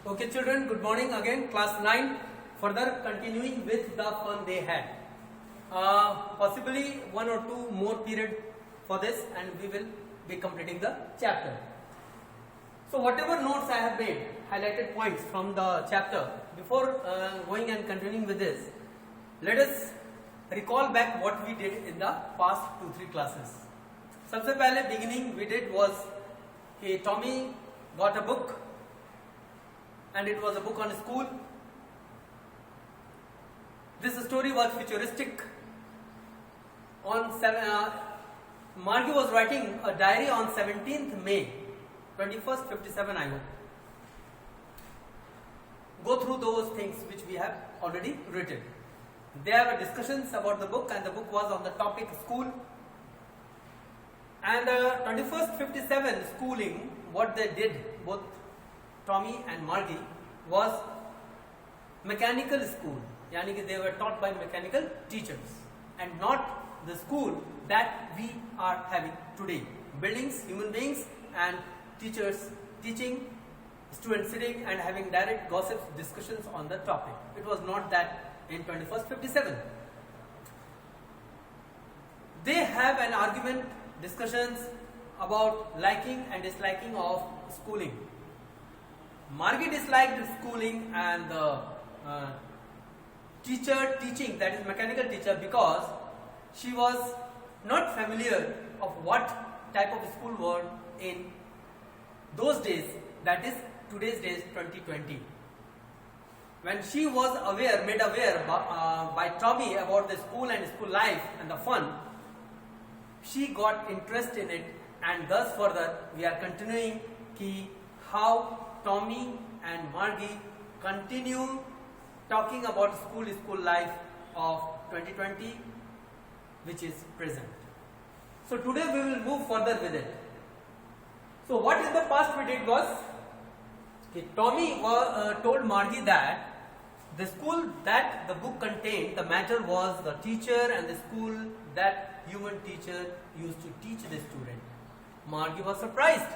Okay children, good morning again, class 9, further continuing with the fun they had. Possibly one or two more period for this and we will be completing the chapter. So whatever notes I have made, highlighted points from the chapter, before going and continuing with this, let us recall back what we did in the past 2-3 classes. सबसे पहले beginning we did was कि Tommy got a book and it was a book on school. This story was futuristic. Margie was writing a diary on 17th May 21st 57 I hope. Go through those things which we have already written. There were discussions about the book and the book was on the topic school. And 21st 57 schooling, what they did, both Tommy and Margie, was mechanical school. Yani they were taught by mechanical teachers and not the school that we are having today. Buildings, human beings and teachers teaching, students sitting and having direct gossips, discussions on the topic. It was not that in 21st 57. They have an argument, discussions about liking and disliking of schooling. Margie disliked schooling and the teacher teaching, that is mechanical teacher, because she was not familiar of what type of school were in those days, that is today's days 2020. When she was made aware by Tommy about the school and school life and the fun, she got interest in it, and thus further we are continuing how Tommy and Margie continue talking about school life of 2020, which is present. So today we will move further with it. So what in the past we did was, Tommy told Margie that the school that the book contained, the matter was the teacher and the school that human teacher used to teach the student. Margie was surprised,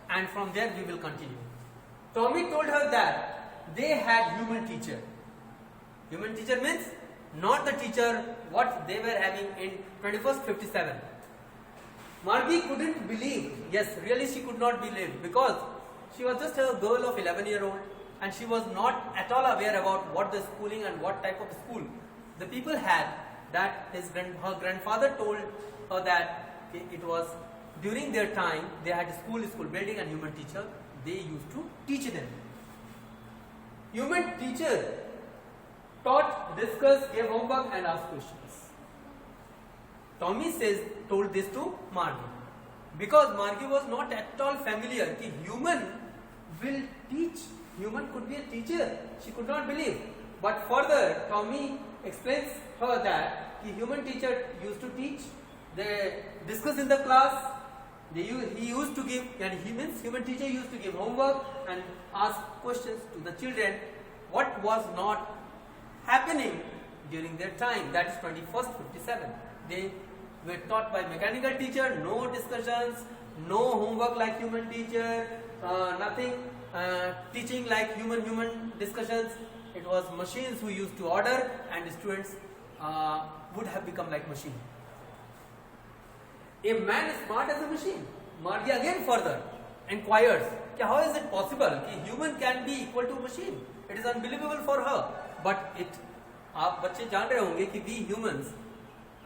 and from there we will continue. Tommy told her that they had human teacher. Human teacher means not the teacher what they were having in 21st 57. Margie couldn't believe, yes, really she could not believe, because she was just a girl of 11-year-old and she was not at all aware about what the schooling and what type of school the people had, that her grandfather told her that it was during their time they had school building and human teacher, they used to teach them. Human teacher taught, discussed, gave homework and asked questions. Tommy told this to Margie because Margie was not at all familiar that human will teach. Human could be a teacher. She could not believe. But further, Tommy explains her that the human teacher used to teach. They discuss in the class. He used to give, and human teacher used to give homework and ask questions to the children. What was not happening during their time? That is 21st 57. They were taught by mechanical teacher. No discussions, no homework like human teacher, nothing. Teaching like human discussions. It was machines who used to order, and the students would have become like machine. A man is smart as a machine. Margie again further inquires, how is it possible that human can be equal to machine? It is unbelievable for her. But आप बच्चे जान रहे होंगे कि we humans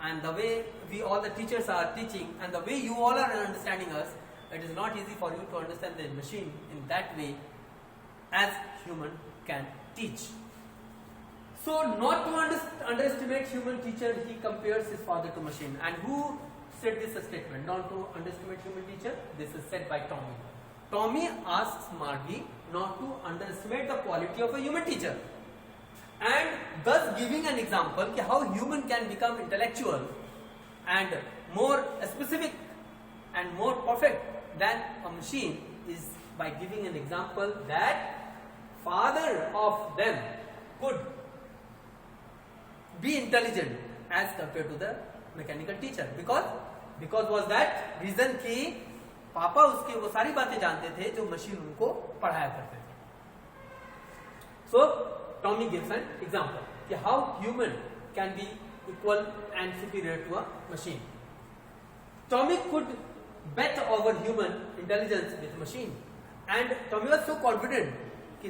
and the way we all the teachers are teaching and the way you all are understanding us, it is not easy for you to understand the machine in that way as human can teach. So not to underestimate human teacher, he compares his father to machine. And who said this statement? Not to underestimate human teacher. This is said by Tommy. Tommy asks Margie not to underestimate the quality of a human teacher, and thus giving an example how human can become intellectual and more specific and more perfect than a machine is by giving an example that father of them could be intelligent as compared to the mechanical teacher, because was that reason कि पापा उसके वो सारी बातें जानते थे जो machine उनको पढ़ाया करते थे. So Tommy gives an example कि how human can be equal and superior to a machine. Tommy could bet over human intelligence with machine, and Tommy was so confident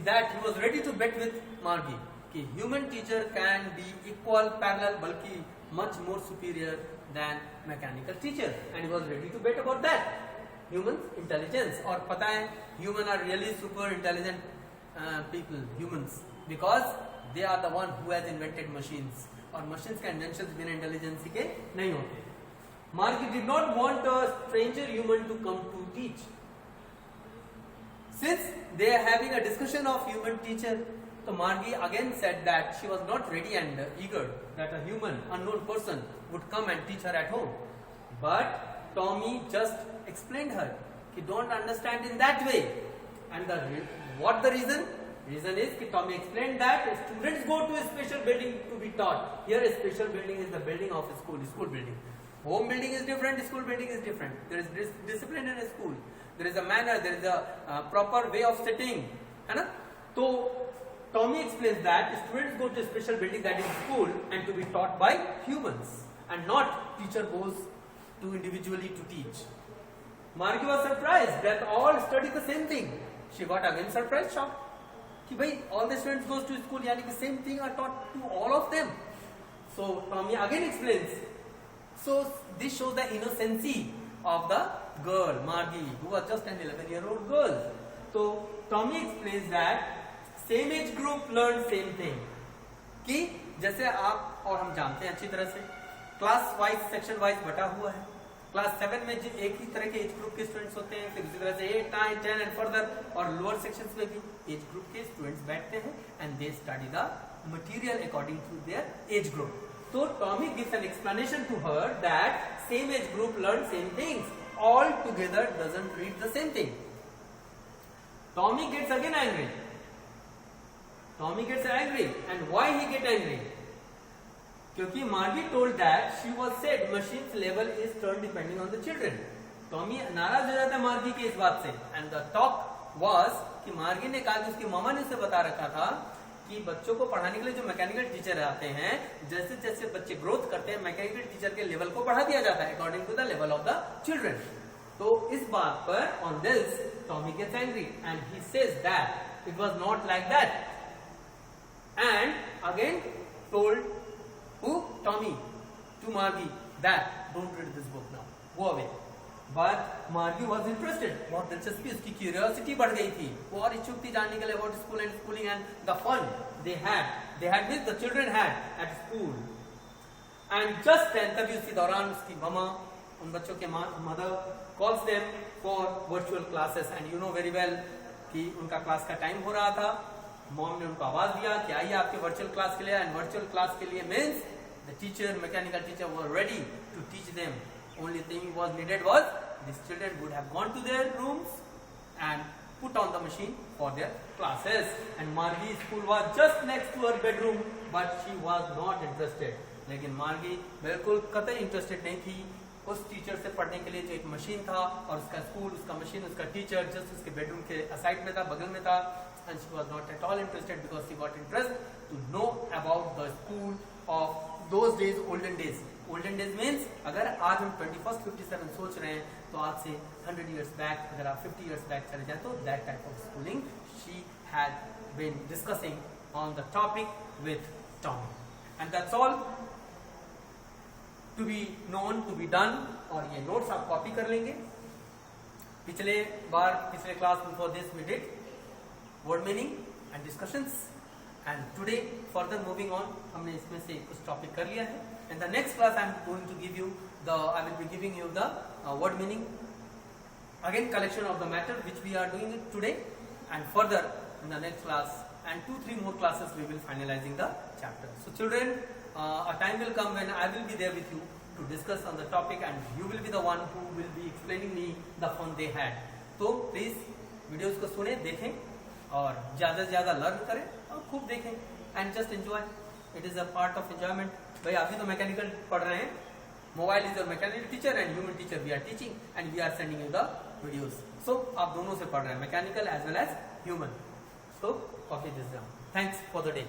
that he was ready to bet with Margie कि human teacher can be equal, parallel, बल्कि much more superior than mechanical teacher, and he was ready to bet about that. Human intelligence, और पता है human are really super intelligent people, humans, because they are the one who has invented machines, और machines का inventions बिना intelligence के नहीं होते. Margie did not want a stranger human to come to teach. Since they are having a discussion of human teacher, so Margie again said that she was not ready and eager that a human, unknown person would come and teach her at home. But Tommy just explained her, he don't understand in that way. And what the reason? Reason is that Tommy explained that students go to a special building to be taught. Here a special building is the building of a school building. Home building is different, school building is different. There is discipline in a school. There is a manner, there is a proper way of sitting. So Tommy explains that students go to a special building, that is school, and to be taught by humans, and not teacher goes to individually to teach. Margie was surprised that all study the same thing. She got again surprised, shocked. कि भाई all the students goes to school, यानी कि same thing are taught to all of them. So Tommy again explains. So this shows the innocency of the girl Margie, who was just an 11-year-old girl. So Tommy explains that same age group learn same thing. कि जैसे आप और हम जानते हैं अच्छी तरह से क्लास वाइज सेक्शन वाइज बटा हुआ है. क्लास 7 में एक ही तरह के एज ग्रुप के स्टूडेंट्स होते हैं, फिर इसी तरह से 8, 9, 10 एंड फर्दर, और लोअर सेक्शंस में भी एज ग्रुप के स्टूडेंट्स बैठते हैं and they study the material according to their age group. So Tommy gives an explanation to her that same age group learn same things, all together doesn't read the same thing. Tommy gets again angry. And why he get angry? क्योंकि Margie told that she was said machine's level is turned depending on the children. Tommy नाराज हो जाता है Margie की इस बात से, and the talk was कि Margie ने कहा कि उसकी मामा ने उसे बता रखा था कि बच्चों को पढ़ाने के लिए जो मैकेनिकल टीचर आते हैं, जैसे जैसे बच्चे ग्रोथ करते हैं मैकेनिकल टीचर के लेवल को बढ़ा दिया जाता है according to the level of the children. तो इस बात पर on this Tommy gets angry and he says that it was not like that, and again told who Tommy to Margie that don't read this book now, go away. But Margie was interested. बहुत दिलचस्पी, उसकी curiosity बढ़ गई थी, वो और इच्छुक थी जानने के लिए about school and schooling and the fun they had with the children had at school. And just then तभी उसी दौरान उसकी ममा, उन बच्चों के mother calls them for virtual classes, and you know very well कि उनका क्लास का टाइम हो रहा था. मॉम ने उनको आवाज दिया कि आइए आपके वर्चुअल क्लास के लिए, एंड वर्चुअल क्लास के लिए means the teacher, mechanical teacher were ready to teach them. Only thing was needed was these children would have gone to their rooms and put on the machine for their classes. And Margie's school was just next to her bedroom, but she was not interested. लेकिन Margie बिल्कुल कतई interested नहीं थी उस teacher से पढ़ने के लिए जो एक मशीन था, और उसका स्कूल, उसका मशीन, उसका टीचर जस्ट उसके बेडरूम के साइड में था, बगल में था. And she was not at all interested because she got interest to know about the school of those days, olden days. Olden days means अगर आज हम 2157 सोच रहे हैं तो आज से 100 years back, अगर आप 50 years back चले जाए तो that type of schooling she had been discussing on the topic with Tommy. And that's all to be known, to be done. और ये notes आप copy कर लेंगे. पिछले class before this we did word meaning and discussions, and today further moving on हमने इसमें से कुछ topic कर लिया है. In the next class I will be giving you the word meaning, again collection of the matter which we are doing it today, and further in the next class and 2-3 more classes we will finalizing the chapter. So children, a time will come when I will be there with you to discuss on the topic, and you will be the one who will be explaining me the fun they had. So please videos को सुने, देखें और ज़्यादा से ज़्यादा learn करें और खूब देखें, and just enjoy. It is a part of enjoyment. भाई अभी तो मैकेनिकल पढ़ रहे हैं, mobile is your mechanical teacher and human teacher we are teaching, and we are sending you the videos. So आप दोनों से पढ़ रहे हैं, mechanical as well as human. So copy this down. Thanks for the day.